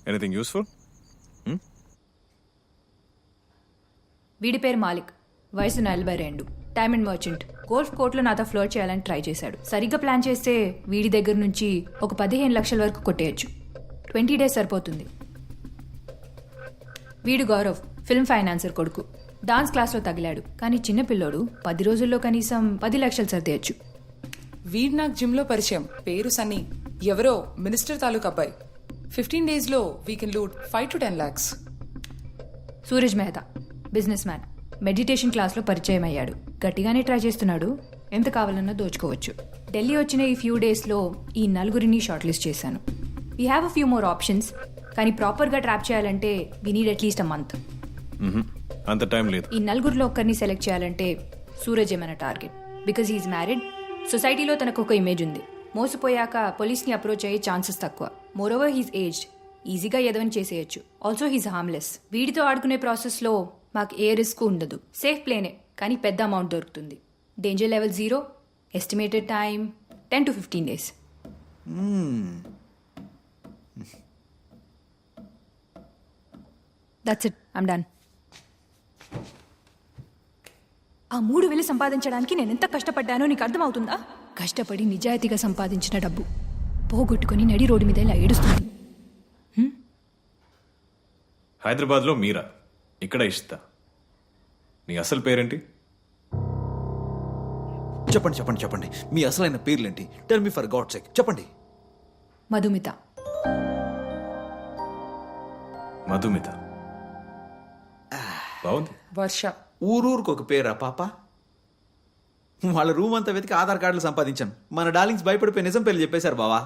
Anything useful? వీడి పేరు మాలిక్, వయసు 42, డైమండ్ మర్చెంట్. గోల్ఫ్ కోర్టులో నాతో ఫ్లోర్ చేయాలని ట్రై చేశాడు. సరిగ్గా ప్లాన్ చేస్తే వీడి దగ్గర నుంచి ఒక 15 లక్షల వరకు కొట్టేయచ్చు. 20 days సరిపోతుంది. వీడు గౌరవ్, ఫిల్మ్ ఫైనాన్సర్ కొడుకు. డాన్స్ క్లాస్లో తగిలాడు, కానీ చిన్న పిల్లోడు 10 రోజుల్లో కనీసం 10 లక్షలు సర్దేయచ్చు. వీడ్ నాకు జిమ్లో పరిచయం, పేరు సన్నీ. ఎవరో మినిస్టర్ తాలూకు అబ్బాయి. 15 daysలో we can loot 5 to 10 lakhs. Suraj Mehta, businessman. Meditation క్లాస్లో పరిచయం అయ్యాడు. గట్టిగానే ట్రై చేస్తున్నాడు. ఎంత కావాలన్నా దోచుకోవచ్చు. ఢిల్లీ వచ్చిన ఈ ఫ్యూ డేస్లో ఈ నలుగురిని షార్ట్ లిస్ట్ చేశాను. We have a few more options, కానీ ప్రాపర్గా ట్రాప్ చేయాలంటే we need at least a month. అంత టైం లేదు. ఈ నలుగురిలో ఒక్కరిని సెలెక్ట్ చేయాలంటే సూరజ్ ఏమైనా టార్గెట్. బికాజ్ హీఈస్ మ్యారీడ్, సొసైటీలో తనకు ఒక ఇమేజ్ ఉంది. మోసపోయాక పోలీస్ని అప్రోచ్ అయ్యే ఛాన్సెస్ తక్కువ. మోరోవర్ హీస్ ఏజ్డ్, ఈజీగా ఎదవని చేసేయచ్చు. Also he's harmless. వీడితో ఆడుకునే ప్రాసెస్లో మాకు ఏ రిస్క్ ఉండదు. సేఫ్ ప్లేనే, కానీ పెద్ద అమౌంట్ దొరుకుతుంది. Danger level 0, estimated time 10 to 15 days. That's it, I'm done. ఆ 3,000 సంపాదించడానికి నేను ఎంత కష్టపడ్డానో నీకు అర్థమవుతుందా? కష్టపడి నిజాయితీగా సంపాదించిన డబ్బు పోగొట్టుకుని నడి రోడ్డు మీద ఇలా ఏడుస్తుంది. హైదరాబాద్లో మీరా, ఇక్కడ ఇష్తా. నీ అసలు పేరేంటి? చెప్పండి చెప్పండి చెప్పండి, మీ అసలైన పేర్లేంటి? Tell me for God sake, చెప్పండి. మధుమిత. మధుమిత బాగుంది. వర్ష. ఊరూరుకు ఒక పేరా పాప? వాళ్ళ రూమ్ అంతా వెతికి ఆధార్ కార్డులు సంపాదించాను. మన డార్లింగ్స్ భయపడిపోయి నిజం పేర్లు చెప్పేశారు బావా.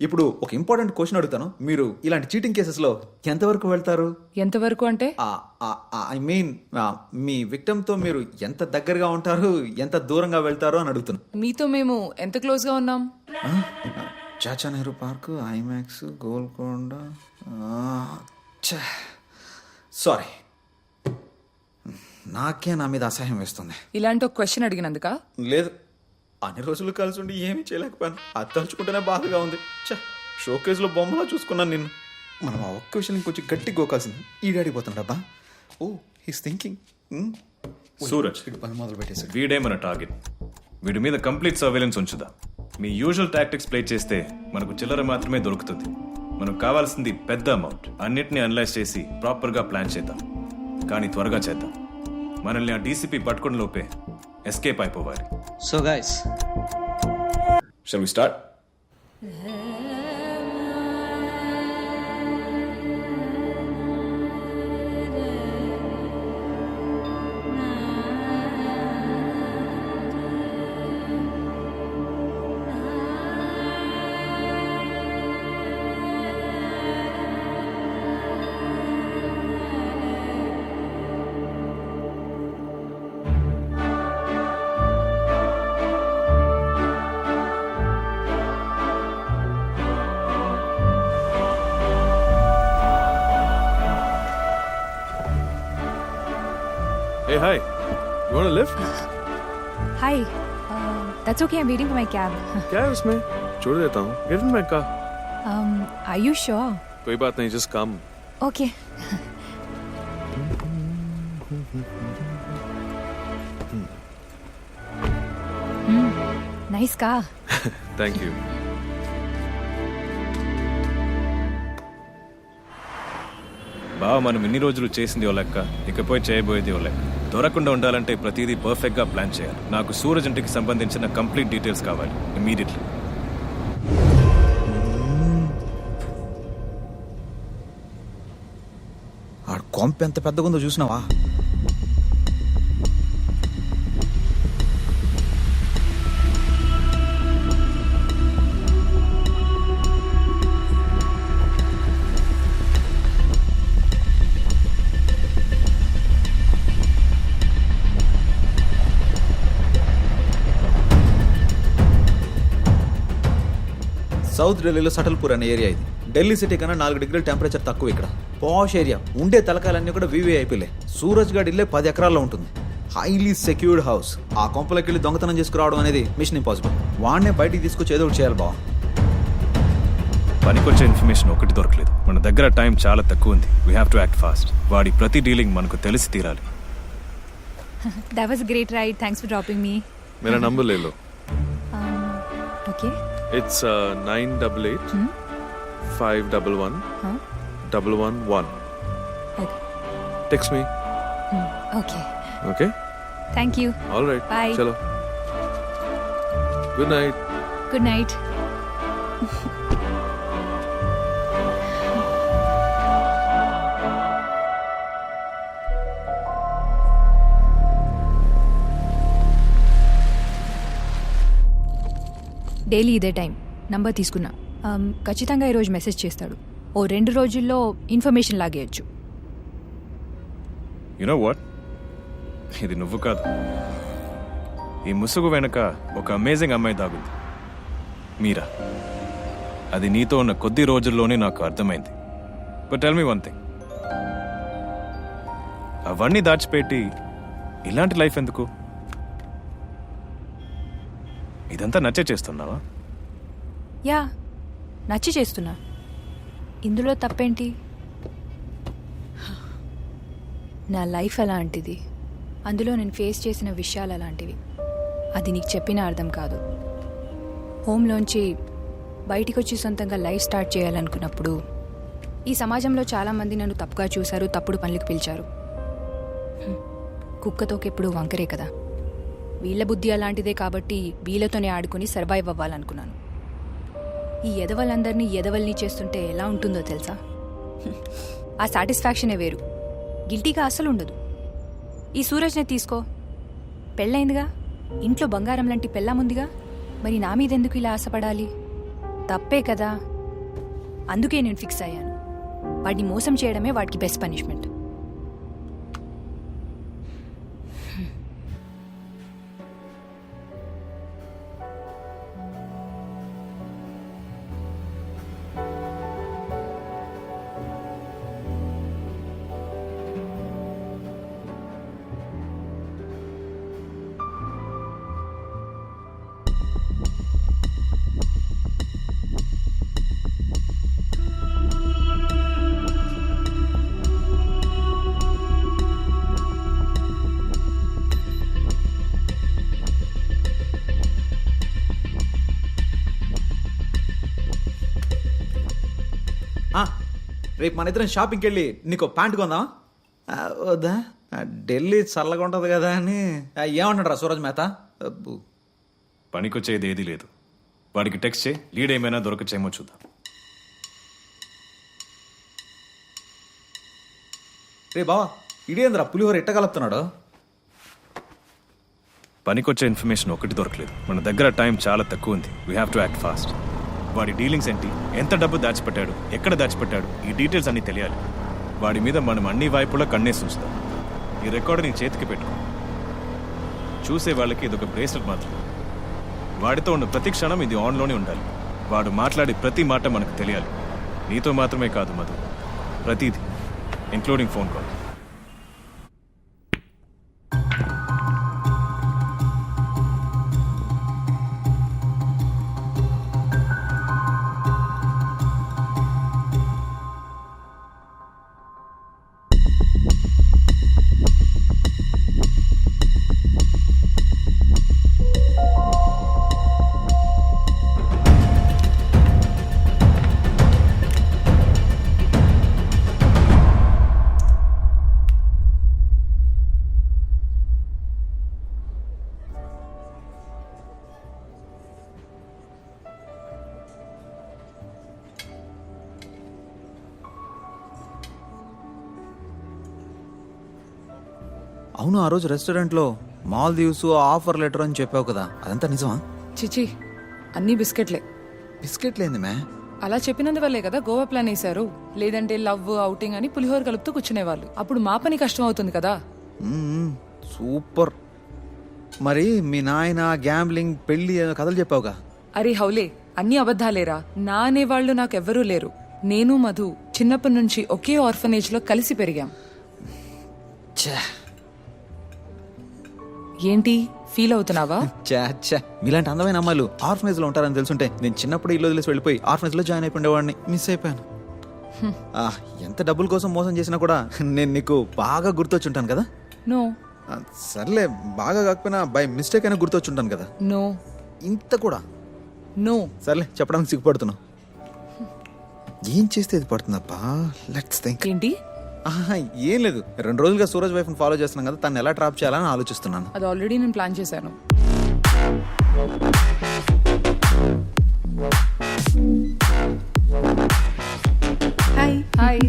ఇప్పుడు ఒక ఇంపార్టెంట్ క్వశ్చన్ అడుగుతాను. మీరు ఇలాంటి చీటింగ్ కేసెస్లో ఎంతవరకు వెళ్తారు? ఎంతవరకు అంటే? ఐ మీన్ మీ విక్టమ్తో మీరు ఎంత దగ్గరగా ఉంటారు, ఎంత దూరంగా వెళ్తారు అని అడుగుతున్నాను. మీతో మేము ఎంత క్లోజ్గా ఉన్నాం? Chacha Nehru park, IMAX, Golconda. Sorry, నాకే నా మీద అసహ్యం వేస్తుంది. ఇలాంటి ఒక క్వశ్చన్ అడిగినందుక? లేదు, అన్ని రోజులు కలిసి ఉండి ఏమీ చేయలేకపోయాను. అది తలుచుకుంటేనే బాధగా ఉంది. షోకేస్లో బొమ్మలా చూసుకున్నాను నిన్ను. మనం ఆ ఒక్క విషయం కొంచెం గట్టి గోకాల్సింది. ఈడాడిపోతుండబ్బా. Oh he's thinking. సూరజ్, పని మొదలు పెట్టేశాడు. వీడే మన టార్గెట్. వీడి మీద కంప్లీట్ సర్వేలెన్స్ ఉంచుదా. మీ యూజువల్ టాక్టిక్స్ ప్లే చేస్తే మనకు చిల్లర మాత్రమే దొరుకుతుంది. మనకు కావాల్సింది పెద్ద అమౌంట్. అన్నిటిని అనలైజ్ చేసి ప్రాపర్గా ప్లాన్ చేద్దాం, కానీ త్వరగా చేద్దాం. మనల్ని ఆ డీసీపీ పట్టుకుని లోపే ఎస్కేప్ అయిపోవాలి. So guys, shall we start? Hey, hi. You want a lift? Hi, that's okay. I'm waiting for my cab. क्या है उसमें? छोड़ देता हूँ. Get in my car. Are you sure? कोई बात नहीं, just come. Okay. Nice car. Thank you. బావ, మనం ఇన్ని రోజులు చేసింది ఓ లెక్క, ఇకపోయి చేయబోయేది ఓ లెక్క. దొరకకుండా ఉండాలంటే ప్రతిదీ పర్ఫెక్ట్ గా ప్లాన్ చేయాలి. నాకు సూరజ్ ఇంటికి సంబంధించిన కంప్లీట్ డీటెయిల్స్ కావాలి ఇమీడియట్లీ. ఆ కొంప ఎంత పెద్దగా ఉందో చూసినావా? సౌత్ ఢిల్లీలో సటల్పూర్ అనే ఏరియా ఇది. ఢిల్లీ సిటీ కన్నా 4 degrees టెంపరేచర్ తక్కువ ఇక్కడ. పాష్ ఏరియా. ఉండే తలకాయలన్నీ కూడా వీవీఐపీలే. సూరజ్ గఢ్ ఇల్లే 10 ఎకరాల్లో ఉంటుంది. Highly secured house. ఆ కొంపలకి వెళ్ళి దొంగతనం చేసుకురావడం అనేది మిషన్ ఇంపాసిబుల్. వాడినే బయటికి తీసుకొచ్చి ఏదో ఒకటి చేయాలి బావ. పనికొచ్చే ఇన్ఫర్మేషన్ ఒకటి దొరకలేదు. మన దగ్గర టైం చాలా తక్కువ ఉంది. We have to act fast. వాడి ప్రతి డీలింగ్ మనకు తెలిసి తీరాలి. That was a great ride. Thanks for dropping me. मेरा नंबर ले लो. Okay. It's 988 511 111. Okay. Text me. Okay. Okay? Thank you. All right. Bye. Chalo. Good night. Good night. Daily ఇదే time number తీసుకున్నా. ఖచ్చితంగా ఈరోజు message చేస్తాడు. ఓ 2 రోజుల్లో information లాగేయచ్చు. You know what, ఇది నువ్వు కాదు. ఈ ముసుగు వెనుక ఒక అమేజింగ్ అమ్మాయి దాగుంది, మీరా. అది నీతో ఉన్న కొద్ది రోజుల్లోనే నాకు అర్థమైంది. But tell me one thing, అవన్నీ దాచిపెట్టి ఇలాంటి లైఫ్ ఎందుకు? ఇదంతా నచ్చే చేస్తున్నావా? యా, నచ్చి చేస్తున్నా. ఇందులో తప్పేంటి? నా లైఫ్ అలాంటిది, అందులో నేను ఫేస్ చేసిన విషయాలు అలాంటివి. అది నీకు చెప్పినా అర్థం కాదు. హోమ్లోంచి బయటికి వచ్చి సొంతంగా లైఫ్ స్టార్ట్ చేయాలనుకున్నప్పుడు ఈ సమాజంలో చాలామంది నన్ను తప్పుగా చూశారు, తప్పుడు పనులకు పిలిచారు. కుక్కతోకెప్పుడు వంకరే కదా. వీళ్ళ బుద్ధి అలాంటిదే కాబట్టి వీళ్ళతోనే ఆడుకుని సర్వైవ్ అవ్వాలనుకున్నాను. ఈ ఎదవలందరినీ ఎదవల్ని చేస్తుంటే ఎలా ఉంటుందో తెలుసా? ఆ సాటిస్ఫాక్షనే వేరు. గిల్టీగా అస్సలు ఉండదు. ఈ సూరజ్నే తీసుకో, పెళ్ళైందిగా, ఇంట్లో బంగారం లాంటి పెళ్ళాముందిగా, మరి నా మీద ఎందుకు ఇలా ఆశపడాలి? తప్పే కదా. అందుకే నేను ఫిక్స్ అయ్యాను, వాడిని మోసం చేయడమే వాడికి బెస్ట్ పనిష్మెంట్. రేపు మన ఇద్దరం షాపింగ్కి వెళ్ళి నీకు ప్యాంట్ కొందాం. వద్దా, ఢిల్లీ చల్లగా ఉంటుంది కదా అని. ఏమన్నాడు రా సూరజ్ మేత? అబ్బు, పనికొచ్చేది ఏదీ లేదు. వాడికి టెక్స్ట్ చేయి, లీడ్ ఏమైనా దొరకచ్చేమో చూద్దాం. రే బావా, ఇడేంద్రా పులిహోర ఎట్టగలుపుతున్నాడు? పనికొచ్చే ఇన్ఫర్మేషన్ ఒకటి దొరకలేదు. మన దగ్గర టైం చాలా తక్కువ ఉంది. We have to act fast. వాడి డీలింగ్స్ ఏంటి, ఎంత డబ్బు దాచిపెట్టాడు, ఎక్కడ దాచిపెట్టాడు, ఈ డీటెయిల్స్ అన్నీ తెలియాలి. వాడి మీద మనం అన్ని వైపులా కన్నేసి ఉంచుతాం. ఈ రికార్డు నీ చేతికి పెట్టుకో. చూసే వాళ్ళకి ఇదొక బ్రేస్లెట్ మాత్రం. వాడితో ఉన్న ప్రతి క్షణం ఇది ఆన్లోనే ఉండాలి. వాడు మాట్లాడే ప్రతి మాట మనకు తెలియాలి. నీతో మాత్రమే కాదు మధు, ప్రతిదీ, ఇంక్లూడింగ్ ఫోన్ కాల్. అవును, ఆ రోజు రెస్టారెంట్లో మాల్దీవ్స్ ఆఫర్ లెటర్ అని చెప్పావు కదా, అదంతా నిజమా? చిచి, అన్నీ బిస్కెట్లే. బిస్కెట్లేంది మే? అలా చెప్పినందువల్లే కదా గోవా ప్లాన్ వేశారు. లేదంటే లవ్ అవుటింగ్ అని పులిహోర కలుపుతూ కూర్చునేవాళ్ళు. అప్పుడు మా పని కష్టం అవుతుంది కదా. సూపర్. మరి మీ నాయన గ్యాంబ్లింగ్, పెళ్లి కథలు చెప్పావుగా? అరే హౌలే, అన్ని అబద్ధాలేరా. నా అనేవాళ్లు నాకెవ్వరూ లేరు. నేను మధు చిన్నప్పటి నుంచి ఒకే ఆర్ఫనేజ్ లో కలిసి పెరిగాం. ఛే, ఏంటి ఫీల్ అవుతున్నావా? చా మీలాంటి అందమైన అమ్మాయిలు ఆర్ఫనేజ్ లో ఉంటారని తెలుసుంటే నేను చిన్నప్పుడు ఇల్లు వదిలేసి వెళ్ళిపోయి ఆర్ఫనేజ్ లో జాయిన్ అయిపోయేవాడిని. మిస్ అయిపోయాను. ఎంత డబ్బుల కోసం మోసం చేసినా కూడా నేను నీకు బాగా గుర్తొచ్చుంటాను కదా. నో సర్లే, బాగా కాకపోయినా బై మిస్టేక్ అయినా గుర్తొచ్చుంటాను కదా. నో ఇంత కూడా నో. సర్లే, చెప్పడానికి సిగ్గుపడుతున్నావు. ఏం చేస్తే ఇది పడుతుందబ్బా? Let's think. ఏంటి? ఏం లేదు, 2 రోజులుగా సూరజ్ వైఫ్ ఫాలో చేస్తున్నాం కదా, తను ఎలా ట్రాప్ చేయాలని ఆలోచిస్తున్నాను. అది ఆల్రెడీ నేను ప్లాన్ చేశాను. Hi hi.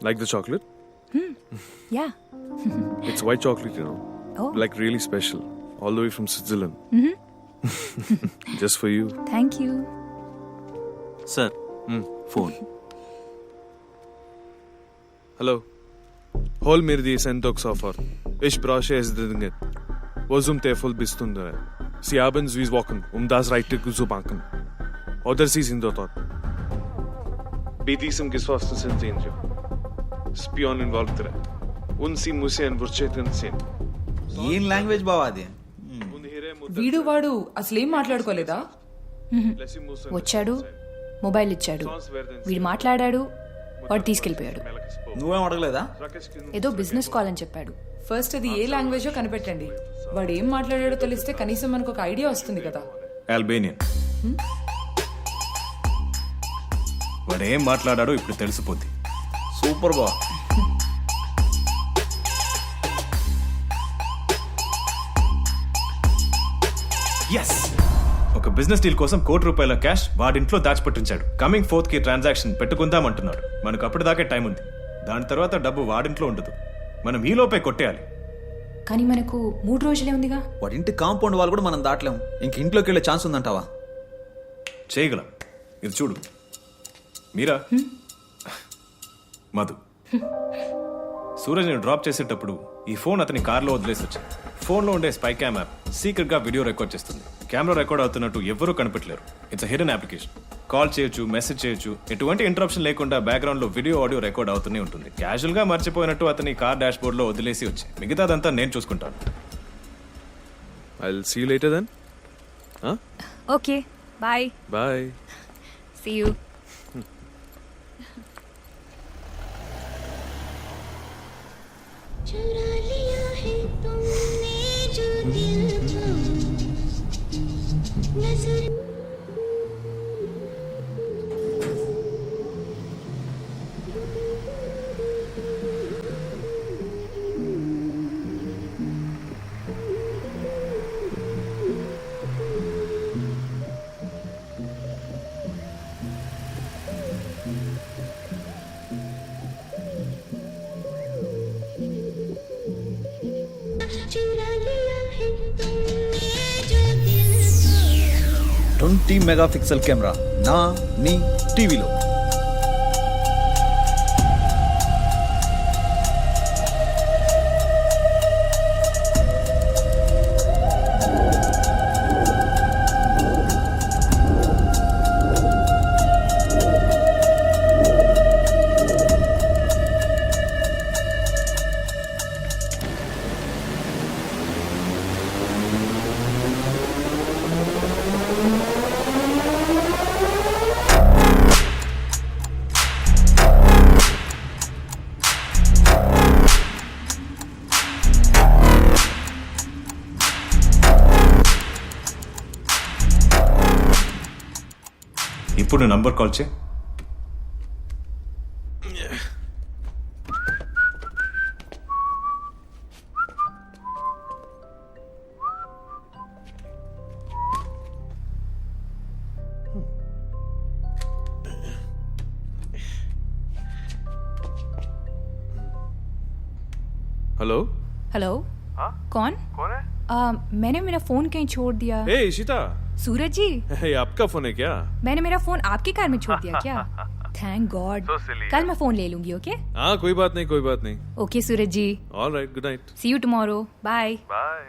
Like the chocolate? Yeah. It's white chocolate, you know. Oh. Like really special. All the way from Switzerland. Just for you. Thank you. Sir phone. Hallo. Hol mir die Sendung sofort. Ich brauche es dringend. Wo zum Teufel bist du denn? Sie haben süß wochen, das Reite zu banken. Oder Sie sind dort. Bei diesem Geschossen sind Sie Spion involved. Und Sie müssen Wurzeln sehen. ఏం language బావా అది? వీడు వాడు అసలేం మాట్లాడుకోలేదా? వచ్చాడు, mobile ఇచ్చాడు, వీడు మాట్లాడాడు, వాడు తీసుకెళ్ళిపోయాడు. నువ్వేం అడగలేదా? ఏదో బిజినెస్ కాల్ అని చెప్పాడు. ఫస్ట్ అది ఏ లాంగ్వేజో కనిపెట్టండి. వాడు ఏం మాట్లాడాడో తెలిస్తే కనీసం మనకు ఒక ఐడియా వస్తుంది కదా. ఆల్బేనియన్. వాడు ఏం మాట్లాడాడో ఇప్పుడు తెలిసిపోద్ది. సూపర్ బావ. ఎస్, ఒక బిజినెస్ డీల్ కోసం ₹1,00,00,000 క్యాష్ వాడింట్లో దాచిపెట్టించాడు. కమింగ్ 4th కి ట్రాన్సాక్షన్ పెట్టుకుందామంటున్నాడు. మనకు అప్పటిదాకే టైం ఉంది. దాని తర్వాత డబ్బు వాడింట్లో ఉండదు. మనం ఈ లోపే కొట్టేయాలి. కానీ మనకు 3 రోజులే ఉందిగా. వాడి ఇంటి కాంపౌండ్ వాళ్ళు కూడా మనం దాటలేము. ఇంక ఇంట్లోకి వెళ్ళే ఛాన్స్ ఉందంటావా? చేయగలం. ఇది చూడు. మీరా? మధు. సూరజ్ ని డ్రాప్ చేసేటప్పుడు ఈ ఫోన్ అతని కార్లో వదిలేసి వచ్చాను. ఫోన్లో ఉండే స్పై క్యామ్ యాప్ సీక్రెట్ గా వీడియో రికార్డ్ చేస్తుంది. కెమెరా రికార్డ్ అవుతున్నట్టు ఎవరూ కనిపెట్టలేరు. It's hidden application. కాల్ చేయొచ్చు, మెసేజ్ చేయొచ్చు. ఎటువంటి ఇంటరప్షన్ లేకుండా బ్యాక్గ్రౌండ్ లో వీడియో ఆడియో రికార్డ్ అవుతూనే ఉంటుంది. క్యాజువల్ గా మర్చిపోయినట్టు అతని కార్ డాష్ బోర్డ్ లో వదిలేసి వచ్చి మిగతాదంతా నేను చూసుకుంటాను. I'll see you later then. Huh? Okay, bye. Bye. See you. चुरा लिया है तुमने जो दिल को नजर चुरा लिया है तुमने जो दिल को 20 మెగాపిక్సెల్ కెమెరా నా నీ టీవీలో. ఇప్పుడు నంబర్ కాల్ చే. हेलो. हेलो. कौन? मैंने मेरा फोन कहीं छोड़ दिया. Hey इशिता. सूरज जी, Hey, आपका फोन है क्या? मैंने मेरा फोन आपकी कार में छोड़ दिया क्या? Thank God. कल मैं फोन ले लूंगी. ओके हाँ कोई बात नहीं, कोई बात नहीं. Okay Suraj ji. All right, good night. See you tomorrow. Bye. Bye.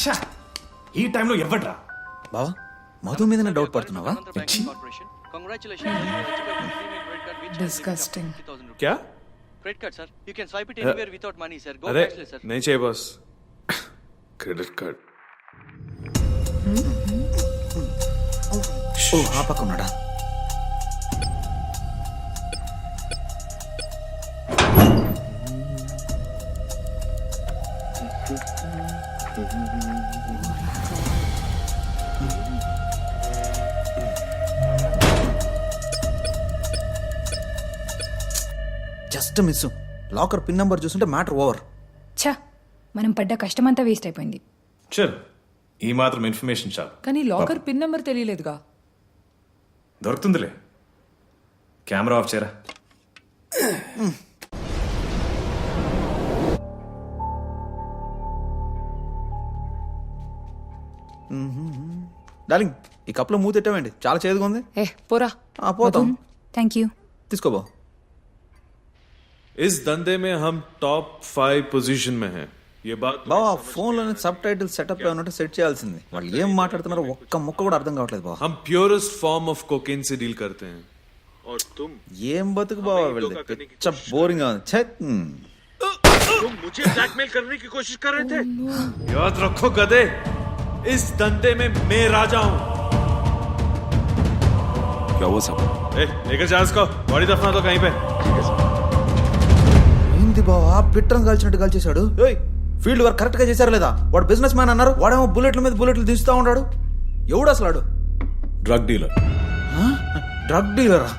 ఛా! ఈ టైంలో ఎవడ్రా? బావా మధు మీదనే డౌట్ పడుతున్నావా? Disgusting. क्या Credit card, sir. You can swipe it anywhere without money, sir. Go अरे cashless, sir. नहीं चाहिए बस क्रेडिट कार्ड ఓ ఆ పక్క ఉన్నాడా? Just miss. Locker pin number చూస్తుంటే మ్యాటర్ ఓవర్. ఛా మనం పడ్డ కష్టమంతా వేస్ట్ అయిపోయింది. చల్, ఈ మాత్రం ఇన్ఫర్మేషన్ చాలు. కానీ లాకర్ పిన్ నెంబర్ తెలియలేదుగా. దొరుకుతుందిలే. కెమెరా ఆఫ్ చేయరా. డార్లింగ్ ఈ కప్లో మూత పెట్టామండి, చాలా చేదుగా ఉంది. ఏ పోరా. పోతాం. Thank you. తీసుకోబో. इस धंधे में हम टॉप 5 पोजीशन में हैं ये बात బావా ఫోన్లోనే సబ్ టైటిల్ సెటప్ ఉన్నట్టు సెట్ చేయాల్సింది. వాళ్ళు ఏం మాట్లాడుతున్నారో ఒక్క ముక్క కూడా అర్థం కావట్లేదు బావా. हम प्योरेस्ट फॉर्म ऑफ कोकेन से डील करते हैं और तुम ఏం బతుకు బావా వెళ్ళి పిచ్చ బోరింగ్ ఉంది. ఛే, मुझे ब्लैकमेल करने की कोशिश कर रहे थे. याद रखो गधे, इस धंधे में मैं राजा हूं. क्या हुआ सब? ए, लेकर जा इसको, बॉडी दफना दो कहीं पे. ఏంది బావా పిట్టరం కాల్చినట్టు కాల్చేశాడు. ఫీల్డ్ వర్క్ కరెక్ట్ గా చేశారు లేదా? వాడు బిజినెస్ మ్యాన్ అన్నారు, వాడేమో బుల్లెట్ల మీద బుల్లెట్లు తీస్తూ ఉన్నాడు. ఎవడు అసలు ఆడు? Drug dealer. డ్రగ్ డీలరా?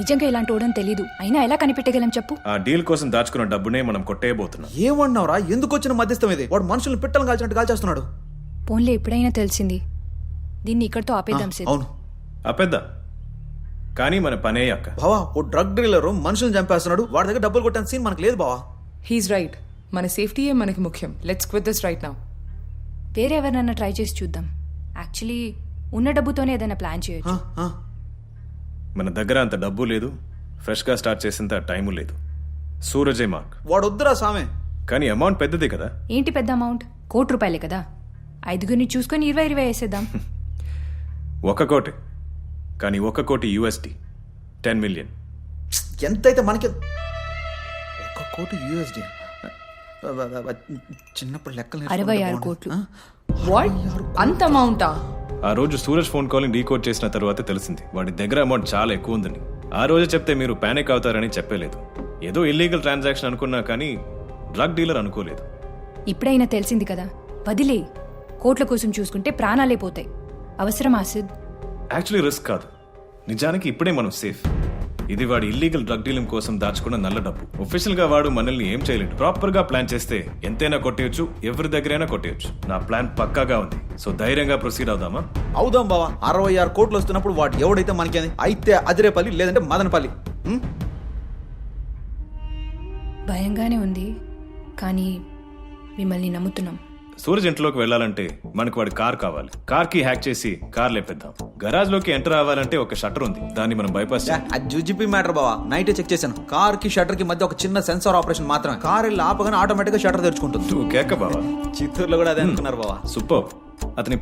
నిజంగా ఇలాంటి ఓడని తెలీదు, అయినా ఎలా కనిపెట్టగలం చెప్పు. ఆ డీల్ కోసం దాచుకున్న డబ్బునే మనం కొట్టేయబోతున్నాం. ఏమన్నావురా? ఎందుకు వచ్చిన మధ్యస్థం ఇది? వాడు మనుషుల్ని పిట్టలు కాల్చినట్టు కాల్చేస్తున్నాడు. పోన్లే ఎప్పుడైనా తెలిసింది. దీన్ని ఇక్కడితో ఆపేద్దాం సార్. అవును పెద్ద కానీ మన పనే అక్క. బావా ఓ డ్రగ్ డీలర్ మనుషుల్ని చంపేస్తున్నాడు, వాడి దగ్గర డబ్బులు కొట్టిన సీన్ మనకు లేదు బావా. He's right. మన సేఫ్టీయే మనకి ముఖ్యం. Let's quit this right now. వేరే ఎవరినన్నా ట్రై చేసి చూద్దాం. యాక్చువల్లీ ఉన్న డబ్బుతోనే ఏదైనా ప్లాన్ చేయొచ్చు. మన దగ్గర అంత డబ్బు లేదు, ఫ్రెష్ గా స్టార్ట్ చేసేంత టైము లేదు. సూరజే మార్క్. వాడు వద్దురా సామే. కానీ అమౌంట్ పెద్దదే కదా. ఏంటి పెద్ద అమౌంట్? ₹1,00,00,000 కదా. 5గురిని చూసుకొని 20 వేసేద్దాం. 1 కోటి, కానీ 1 కోటి USD 10 మిలియన్. ఎంతైతే మనకి 1 కోటి USD. చిన్నప్పుడు లెక్కలు 66 కోట్లు. వాట్? అంత అమౌంటా? ఆ రోజు సూరజ్ ఫోన్ కాల్ని డీకోడ్ చేసిన తర్వాత తెలిసింది వాడి దగ్గర అమౌంట్ చాలా ఎక్కువ ఉందని. ఆ రోజు చెప్తే మీరు పానిక్ అవుతారని చెప్పలేదు. ఏదో ఇల్లీగల్ ట్రాన్సాక్షన్ అనుకున్నా కానీ డ్రగ్ డీలర్ అనుకోలేదు. ఇప్పుడైనా తెలిసింది కదా, వదిలే. కోట్ల కోసం చూసుకుంటే ప్రాణాలే పోతాయి. అవసరం ఆసిద్? యాక్చువల్లీ రిస్క్ కాదు, నిజానికి ఇప్పుడే మనం సేఫ్. ఇది వాడి ఇల్లీగల్ డ్రగ్ డీలింగ్ కోసం దాచుకున్న నల్ల డబ్బు. ఒఫిషియల్ గా వాడు మనల్ని ఏం చేయలేడు. ప్రాపర్ గా ప్లాన్ చేస్తే ఎంతైనా కొట్టేయచ్చు, ఎవరి దగ్గరైనా కొట్టేయచ్చు. నా ప్లాన్ పక్కాగా ఉంది. సో ధైర్యంగా ప్రొసీడ్ అవుదామా? అవుదాం బావా. 66 కోట్లు వస్తున్నప్పుడు వాడు ఎవడైతే మనకి అయితే అదిరేపల్లి, లేదంటే మదనపల్లి. భయంగానే ఉంది, కానీ మిమ్మల్ని నమ్ముతున్నాం. సూరజ్ ఇంట్లోకి వెళ్ళాలంటే మనకు వాడి కార్ కావాలి. కార్ కి హ్యాక్ చేసి కార్ లేపేద్దాం. గరాజ్ లోకి ఎంటర్ అవ్వాలంటే ఒక షట్టర్ ఉంది, దాన్ని మనం బైపాస్ చేయాలి. అది జూజిపి మ్యాటర్ బావా. నైట్ చెక్ చేశాను. కార్ కి షట్టర్ కి మధ్య ఒక చిన్న సెన్సార్ ఆపరేషన్ మాత్రమే. కార్ వెళ్ళి ఆపగానే ఆటోమేటిక్ గా షట్టర్ తెరుచుకుంటుంది. కేక బావా. చిత్తూరులో కూడా అదే అనుకున్నారు బావా. సూపర్. అతని